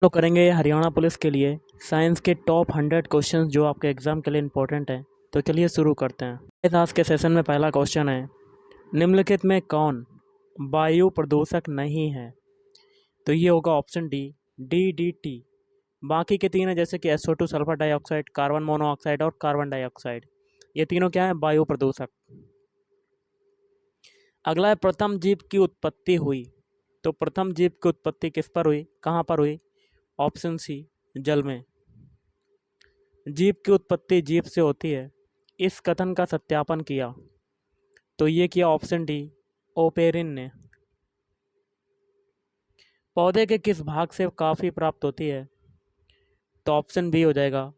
तो करेंगे हरियाणा पुलिस के लिए साइंस के टॉप 100 क्वेश्चंस जो आपके एग्ज़ाम के लिए इम्पोर्टेंट हैं। तो चलिए शुरू करते हैं। इस आज के सेशन में पहला क्वेश्चन है, निम्नलिखित में कौन वायु प्रदूषक नहीं है? तो ये होगा ऑप्शन डी, DDT। बाकी के तीन है जैसे कि SO2 sulphur dioxide, carbon monoxide और कार्बन डाइऑक्साइड। ये तीनों क्या है? वायु प्रदूषक। अगला है, प्रथम जीव की उत्पत्ति हुई। तो प्रथम जीव की उत्पत्ति किस पर हुई, कहाँ पर हुई? ऑप्शन सी, जल में। जीव की उत्पत्ति जीव से होती है, इस कथन का सत्यापन किया। तो ये किया ऑप्शन डी, ओपेरिन ने। पौधे के किस भाग से काफ़ी प्राप्त होती है? तो ऑप्शन बी हो जाएगा,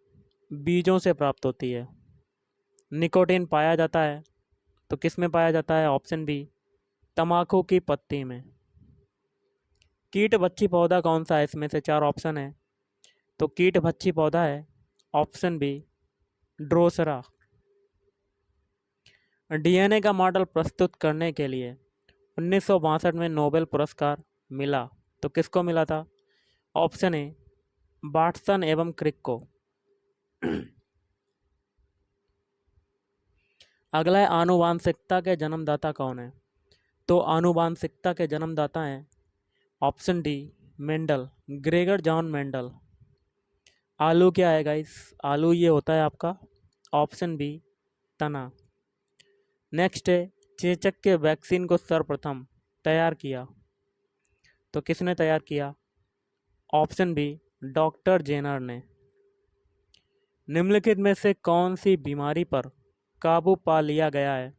बीजों से प्राप्त होती है। निकोटीन पाया जाता है, तो किस में पाया जाता है? ऑप्शन बी, तम्बाकू की पत्ती में। कीट भक्षी पौधा कौन सा है? इसमें से चार ऑप्शन है, तो कीट भक्षी पौधा है ऑप्शन बी, ड्रोसरा। DNA का मॉडल प्रस्तुत करने के लिए 1962 में नोबेल पुरस्कार मिला। तो किसको मिला था? ऑप्शन ए, वाटसन एवं क्रिक को। अगला है, आनुवांशिकता के जन्मदाता कौन है? तो आनुवांशिकता के जन्मदाता हैं option D, Mendel, Gregor John Mendel. आलू क्या है गाइस? आलू ये होता है आपका ऑप्शन बी, तना। नेक्स्ट है, चेचक के वैक्सीन को सर्वप्रथम तैयार किया। तो किसने तैयार किया? ऑप्शन बी, डॉक्टर जेनर ने। निम्नलिखित में से कौन सी बीमारी पर काबू पा लिया गया है?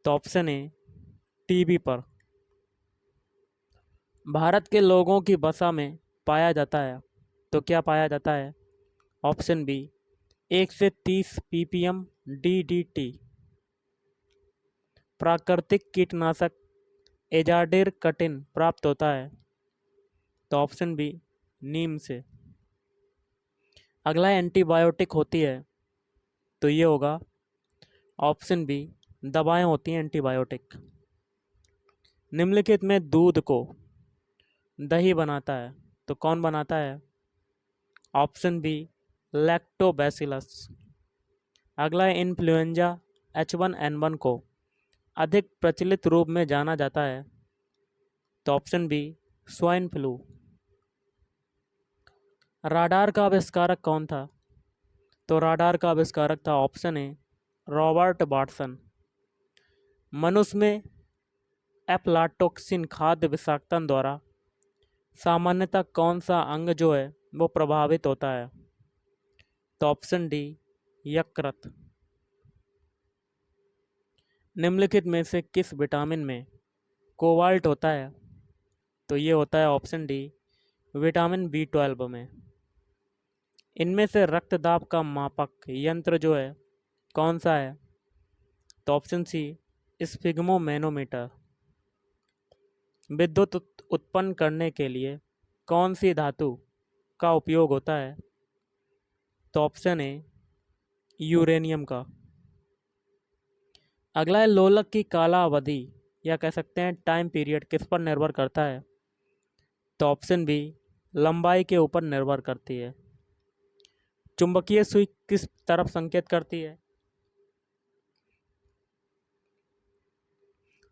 तो ऑप्शन ए, टीबी पर। भारत के लोगों की वसा में पाया जाता है, तो क्या पाया जाता है? ऑप्शन बी, 1 से 30 ppm DDT। प्राकृतिक कीटनाशक एजाडिरकटिन प्राप्त होता है, तो ऑप्शन बी, नीम से। अगला एंटीबायोटिक होती है, तो ये होगा ऑप्शन बी, दवाएं होती हैं एंटीबायोटिक। निम्नलिखित में दूध को दही बनाता है, तो कौन बनाता है? Option B, lactobacillus. अगला है, इन्फ्लुएंजा H1N1 को अधिक प्रचलित रूप में जाना जाता है, तो option B, swine flu. Radar का आविष्कारक कौन था? तो राडार का आविष्कारक था ऑप्शन ए, रॉबर्ट वाटसन। मनुष्य में एफ्लाटॉक्सिन खाद्य विषाक्तन द्वारा सामान्यतः कौन सा अंग जो है वो प्रभावित होता है? तो ऑप्शन डी, यकृत। निम्नलिखित में से किस विटामिन में कोबाल्ट होता है? तो ये होता है ऑप्शन डी, विटामिन B12 में। इनमें से रक्तदाब का मापक यंत्र जो है कौन सा है? तो ऑप्शन सी, स्फिग्मोमेनोमीटर। विद्युत उत्पन्न करने के लिए कौन सी धातु का उपयोग होता है? तो ऑप्शन ए, यूरेनियम का। अगला है, लोलक की काला अवधि या कह सकते हैं टाइम पीरियड किस पर निर्भर करता है? तो ऑप्शन बी, लंबाई के ऊपर निर्भर करती है। चुंबकीय सुई किस तरफ संकेत करती है?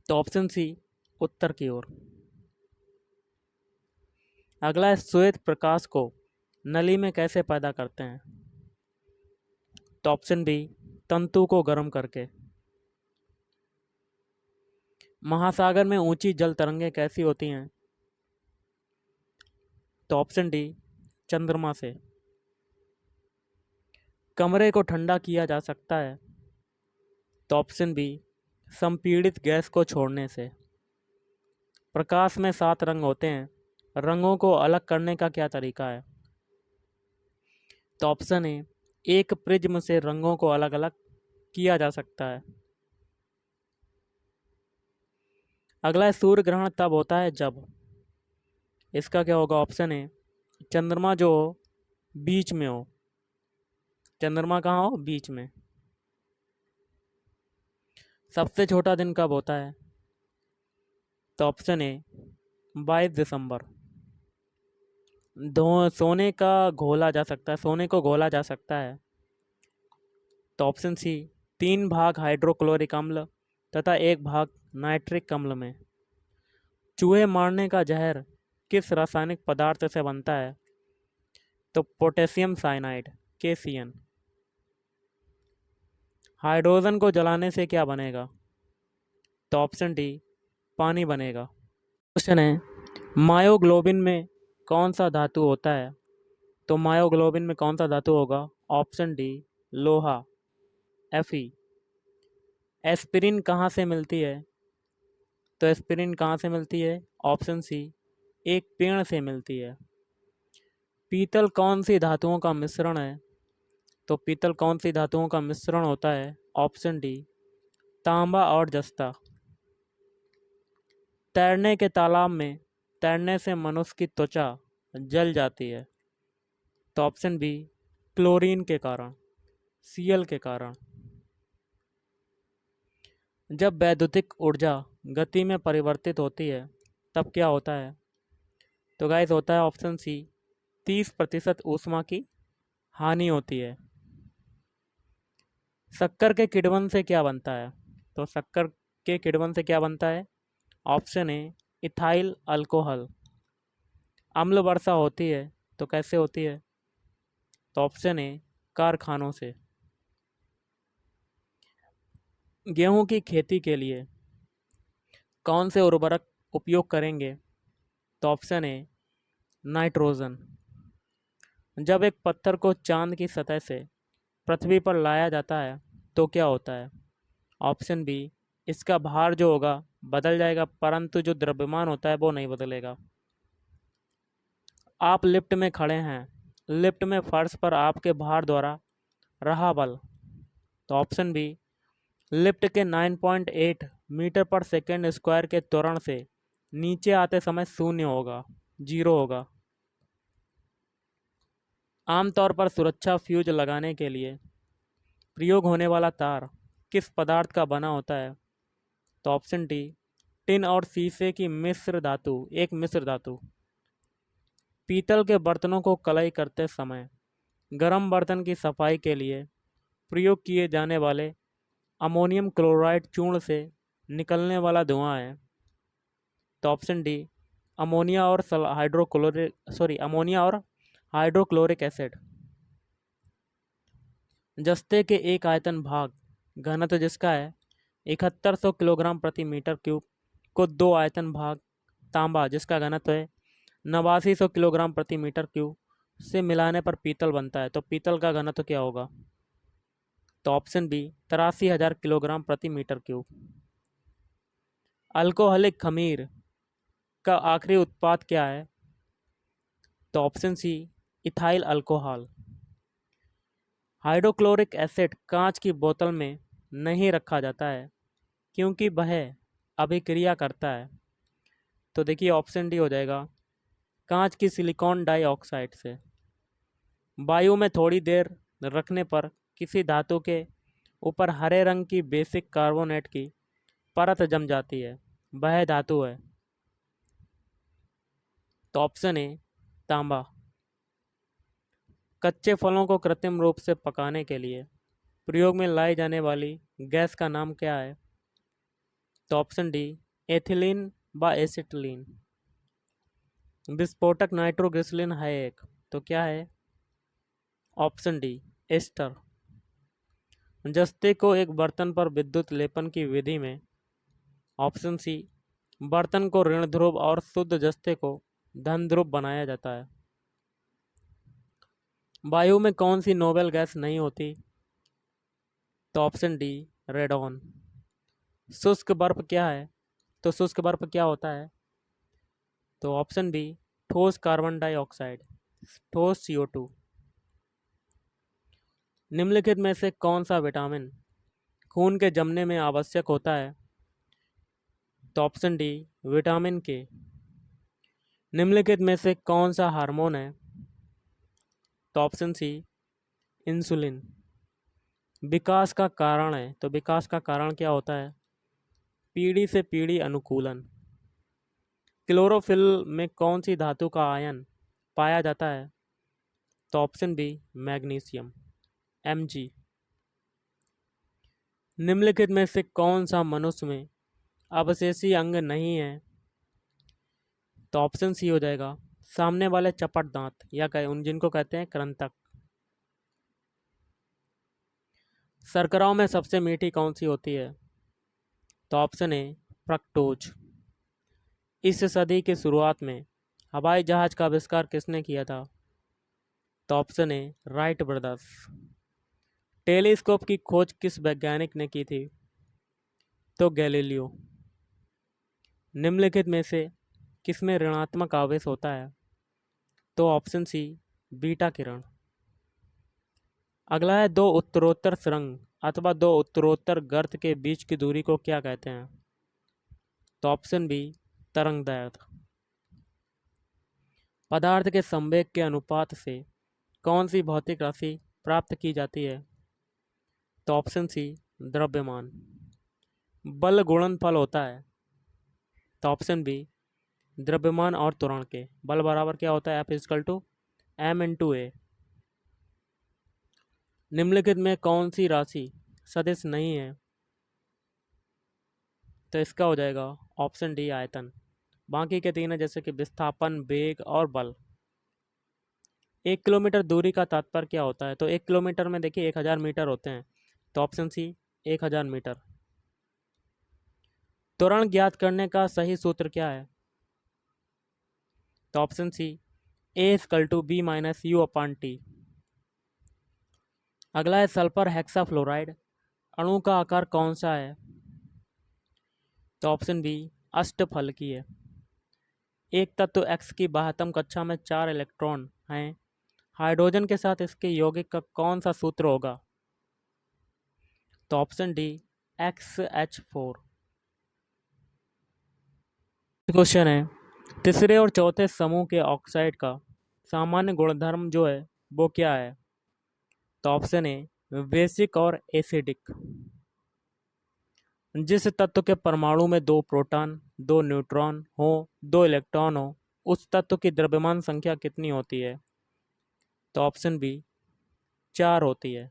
तो ऑप्शन सी, उत्तर की ओर। अगला है, श्वेत प्रकाश को नली में कैसे पैदा करते हैं? तो ऑप्शन बी, तंतु को गर्म करके। महासागर में ऊंची जल तरंगें कैसी होती हैं? तो ऑप्शन डी, चंद्रमा से। कमरे को ठंडा किया जा सकता है, तो ऑप्शन बी, संपीड़ित गैस को छोड़ने से। प्रकाश में 7 रंग होते हैं, रंगों को अलग करने का क्या तरीका है? तो ऑप्शन ए, एक प्रिज्म से रंगों को अलग अलग किया जा सकता है। अगला है, सूर्य ग्रहण तब होता है जब। इसका क्या होगा? ऑप्शन ए, चंद्रमा जो हो बीच में हो। चंद्रमा कहाँ हो? बीच में। सबसे छोटा दिन कब होता है? तो ऑप्शन ए, 22 दिसंबर। सोने का घोला जा सकता है, सोने को घोला जा सकता है। तो ऑप्शन सी, 3 भाग हाइड्रोक्लोरिक अम्ल तथा 1 भाग नाइट्रिक अम्ल में। चूहे मारने का जहर किस रासायनिक पदार्थ से बनता है? तो पोटेशियम साइनाइड, KCN। हाइड्रोजन को जलाने से क्या बनेगा? तो ऑप्शन डी, पानी बनेगा। क्वेश्चन है, मायोग्लोबिन में कौन सा धातु होता है? तो मायोग्लोबिन में कौन सा धातु होगा? ऑप्शन डी, लोहा, Fe। एस्पिरिन कहाँ से मिलती है? तो एस्पिरिन कहाँ से मिलती है? ऑप्शन सी, एक पेड़ से मिलती है। पीतल कौन सी धातुओं का मिश्रण है? तो पीतल कौन सी धातुओं का मिश्रण होता है? ऑप्शन डी, तांबा और जस्ता। तैरने के तालाब में तैरने से मनुष्य की त्वचा जल जाती है। तो ऑप्शन बी, क्लोरीन के कारण, Cl के कारण। जब वैद्युतिक ऊर्जा गति में परिवर्तित होती है तब क्या होता है? तो गाइस होता है ऑप्शन सी, 30% ऊष्मा की हानि होती है। शक्कर के किण्वन से क्या बनता है? तो शक्कर के किण्वन से क्या बनता है? Option A, ethyl alcohol. अम्ल वर्षा होती है तो कैसे होती है? तो ऑप्शन ए, कारखानों से। गेहूं की खेती के लिए कौन से उर्वरक उपयोग करेंगे? तो ऑप्शन ए, नाइट्रोजन। जब एक पत्थर को चांद की सतह से पृथ्वी पर लाया जाता है तो क्या होता है? ऑप्शन बी, इसका भार जो होगा बदल जाएगा परंतु जो द्रव्यमान होता है वो नहीं बदलेगा। आप लिफ्ट में खड़े हैं, लिफ्ट में फर्श पर आपके भार द्वारा रहा बल। तो ऑप्शन बी, लिफ्ट के 9.8 मीटर पर सेकेंड स्क्वायर के त्वरण से नीचे आते समय शून्य होगा, 0 होगा। आमतौर पर सुरक्षा फ्यूज लगाने के लिए प्रयोग होने वाला तार किस पदार्थ का बना होता है? तो ऑप्शन डी, टिन और शीशे की मिश्र धातु, एक मिश्र धातु। पीतल के बर्तनों को कलई करते समय गर्म बर्तन की सफाई के लिए प्रयोग किए जाने वाले अमोनियम क्लोराइड चूर्ण से निकलने वाला धुआं है। तो ऑप्शन डी, अमोनिया और हाइड्रोक्लोरिक एसिड। जस्ते के एक आयतन भाग घनत्व जिसका है 7100 किलोग्राम प्रति मीटर क्यूब को 2 आयतन भाग तांबा जिसका घनत्व है 8900 किलोग्राम प्रति मीटर क्यूब से मिलाने पर पीतल बनता है। तो पीतल का घनत्व क्या होगा? तो ऑप्शन बी, 83,000 किलोग्राम प्रति मीटर क्यूब। अल्कोहलिक खमीर का आखिरी उत्पाद क्या है? तो option C, ethyl alcohol. Hydrochloric acid कांच की बोतल में नहीं रखा जाता है क्योंकि वह अभिक्रिया करता है। तो देखिए ऑप्शन डी हो जाएगा, कांच की सिलिकॉन डाइऑक्साइड से। वायु में थोड़ी देर रखने पर किसी धातु के ऊपर हरे रंग की बेसिक कार्बोनेट की परत जम जाती है, वह धातु है। तो ऑप्शन ए, तांबा। कच्चे फलों को कृत्रिम रूप से पकाने के लिए प्रयोग में लाई जाने वाली गैस का नाम क्या है? तो ऑप्शन डी, एथिलीन व एसिटिलीन। विस्फोटक नाइट्रोग्लिसरीन है एक, तो क्या है? Option D, ester. जस्ते को एक बर्तन पर विद्युत लेपन की विधि में, ऑप्शन सी, बर्तन को ऋण ध्रुव और शुद्ध जस्ते को धन ध्रुव बनाया जाता है। वायु में कौन सी नोबेल गैस नहीं होती? तो ऑप्शन डी, रेडॉन। शुष्क बर्फ क्या है? तो शुष्क बर्फ क्या होता है? तो ऑप्शन बी, ठोस कार्बन डाइऑक्साइड, ठोस CO2। निम्नलिखित में से कौन सा विटामिन खून के जमने में आवश्यक होता है? तो ऑप्शन डी, विटामिन के। निम्नलिखित में से कौन सा हार्मोन है? तो ऑप्शन सी, इंसुलिन। विकास का कारण है, तो विकास का कारण क्या होता है? पीढ़ी से पीढ़ी अनुकूलन। क्लोरोफिल में कौन सी धातु का आयन पाया जाता है? तो ऑप्शन बी मैग्नीशियम Mg। निम्नलिखित में से कौन सा मनुष्य में अवशेषी अंग नहीं है? तो ऑप्शन सी हो जाएगा सामने वाले चपट दांत या उन जिनको कहते हैं कृंतक। शर्कराओं में सबसे मीठी कौन सी होती है? तो ऑप्शन ए फ्रक्टोज। इस सदी की शुरुआत में हवाई जहाज का आविष्कार किसने किया था? तो option A Wright brothers. Telescope की खोज किस वैज्ञानिक ने की थी? तो गैलीलियो। निम्नलिखित में से किसमें ऋणात्मक आवेश होता है? तो ऑप्शन सी बीटा किरण। अगला है दो उत्तरोत्तर सुरंग अथवा दो उत्तरोत्तर गर्त के बीच की दूरी को क्या कहते हैं? तो ऑप्शन बी तरंगदैर्घ्य। पदार्थ के संवेग के अनुपात से कौन सी भौतिक राशि प्राप्त की जाती है? तो ऑप्शन सी द्रव्यमान। बल गुणनफल होता है? तो ऑप्शन बी द्रव्यमान और त्वरण के बल बराबर क्या होता है? F=m×a। निम्नलिखित में कौन सी राशि सदिश नहीं है? तो इसका हो जाएगा ऑप्शन डी आयतन। बाकी के तीन है जैसे कि विस्थापन, वेग और बल। 1 किलोमीटर दूरी का तात्पर्य क्या होता है? तो 1 किलोमीटर में देखिए 1000 मीटर होते हैं। तो ऑप्शन सी 1000 मीटर। त्वरण ज्ञात करने का सही सूत्र क्या है? तो ऑप्शन सी A=B-U/T। अगला है सल्फर हेक्साफ्लोराइड अणु का आकार कौन सा है? तो ऑप्शन बी अष्टफलकीय है। एक तत्व X की बाह्यतम कक्षा में 4 इलेक्ट्रॉन हैं। हाइड्रोजन के साथ इसके यौगिक का कौन सा सूत्र होगा? तो ऑप्शन डी XH4। क्वेश्चन है तीसरे और चौथे समूह के ऑक्साइड का सामान्य गुणधर्म जो है वो क्या है? तो ऑप्शन ए बेसिक और एसिडिक। जिस तत्व के परमाणु में 2 प्रोटॉन, 2 न्यूट्रॉन हो, 2 इलेक्ट्रॉन हो, उस तत्व की द्रव्यमान संख्या कितनी होती है? तो ऑप्शन बी 4 होती है।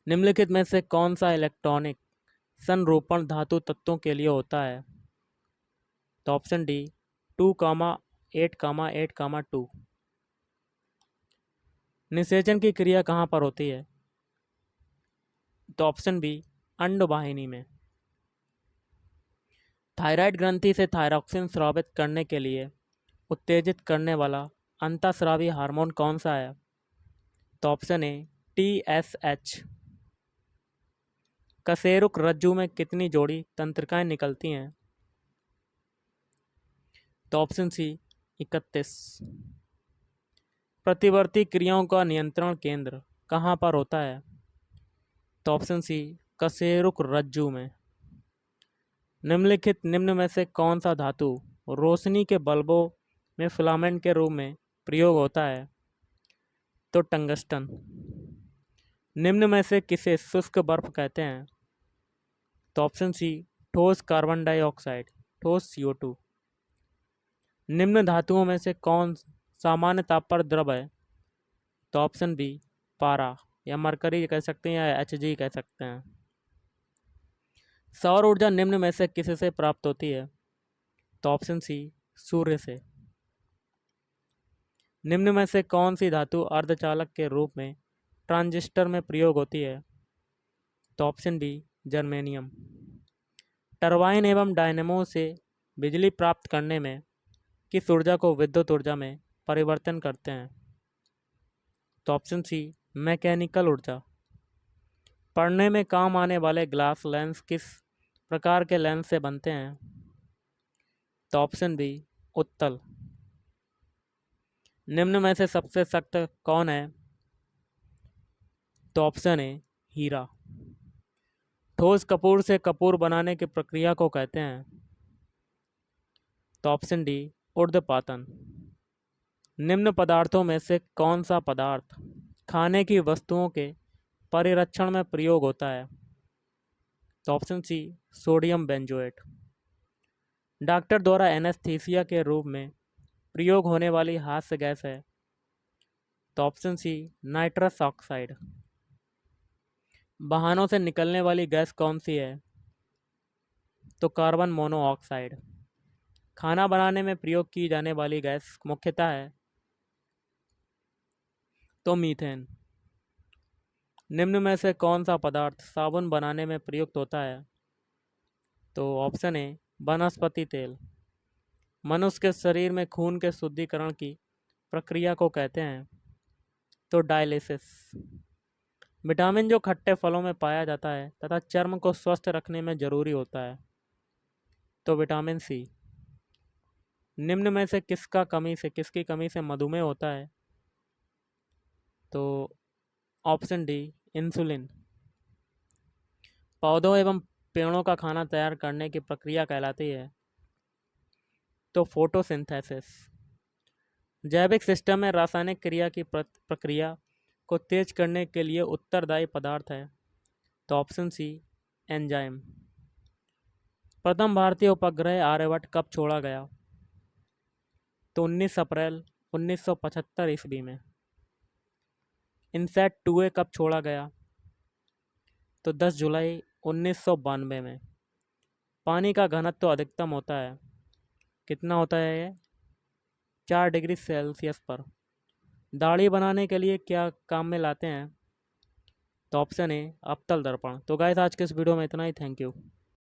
निम्नलिखित में से कौन सा इलेक्ट्रॉनिक संरूपण धातु तत्वों के लिए होता है? तो ऑप्शन डी 2,8,8,2। निषेचन की क्रिया कहाँ पर होती है? तो ऑप्शन बी अंडवाहिनी में। थायराइड ग्रंथि से थायरॉक्सिन स्रावित करने के लिए उत्तेजित करने वाला अंतःस्रावी हार्मोन कौन सा है? तो ऑप्शन ए TSH। कशेरुक रज्जु में कितनी जोड़ी तंत्रिकाएं निकलती हैं? तो ऑप्शन सी 31। प्रतिवर्ती क्रियाओं का नियंत्रण केंद्र कहाँ पर होता है? तो ऑप्शन सी कशेरुक रज्जु में। निम्न में से कौन सा धातु रोशनी के बल्बों में फिलामेंट के रूप में प्रयोग होता है? तो टंगस्टन। निम्न में से किसे शुष्क बर्फ कहते हैं? तो ऑप्शन सी ठोस कार्बन डाइऑक्साइड, ठोस CO2। निम्न धातुओं में से कौन सामान्य ताप पर द्रव है? तो ऑप्शन बी पारा या मरकरी कह सकते हैं या Hg कह सकते हैं। सौर ऊर्जा निम्न में से किससे प्राप्त होती है? तो ऑप्शन सी सूर्य से। निम्न में से कौन सी धातु अर्धचालक के रूप में ट्रांजिस्टर में प्रयोग होती है? तो ऑप्शन बी जर्मेनियम। टरबाइन एवं डायनेमो से बिजली प्राप्त करने में किस ऊर्जा को विद्युत ऊर्जा में परिवर्तन करते हैं? तो ऑप्शन सी मैकेनिकल ऊर्जा। पढ़ने में काम आने वाले ग्लास लेंस किस प्रकार के लेंस से बनते हैं? तो ऑप्शन बी उत्तल। निम्न में से सबसे सख्त कौन है? तो ऑप्शन ए हीरा। ठोस कपूर से कपूर बनाने की प्रक्रिया को कहते हैं? तो ऑप्शन डी ऊर्ध्वपातन। निम्न पदार्थों में से कौन सा पदार्थ खाने की वस्तुओं के परिरक्षण में प्रयोग होता है? तो option C sodium benzoate. Doctor द्वारा एनेस्थीसिया के रूप में प्रयोग होने वाली हास्य गैस है? तो ऑप्शन सी नाइट्रस ऑक्साइड। वाहनों से निकलने वाली गैस कौन सी है? तो कार्बन मोनोऑक्साइड। खाना बनाने में प्रयोग की जाने वाली गैस मुख्यतः है? तो मीथेन। निम्न में से कौन सा पदार्थ साबुन बनाने में प्रयुक्त होता है? तो ऑप्शन ए वनस्पति तेल। मनुष्य के शरीर में खून के शुद्धिकरण की प्रक्रिया को कहते हैं? तो डायलिसिस। विटामिन जो खट्टे फलों में पाया जाता है तथा चर्म को स्वस्थ रखने में जरूरी होता है? तो विटामिन सी। निम्न में से किसकी कमी से मधुमेह होता है? तो ऑप्शन डी इंसुलिन। पौधों एवं पेड़ों का खाना तैयार करने की प्रक्रिया कहलाती है? तो फोटोसिंथेसिस। जैविक सिस्टम में रासायनिक क्रिया की प्रक्रिया को तेज करने के लिए उत्तरदायी पदार्थ है? तो ऑप्शन सी एंजाइम। प्रथम भारतीय उपग्रह आर्यभट्ट कब छोड़ा गया? तो 19 अप्रैल 1975 ईस्वी में। इनसैट 2A कब छोड़ा गया? तो 10 जुलाई 1992 में। पानी का घनत्व अधिकतम होता है? कितना होता है ये? 4 डिग्री सेल्सियस पर। दाढ़ी बनाने के लिए क्या काम में लाते हैं? तो ऑप्शन ए अवतल दर्पण। तो गाइस आज के इस वीडियो में इतना ही। Thank you.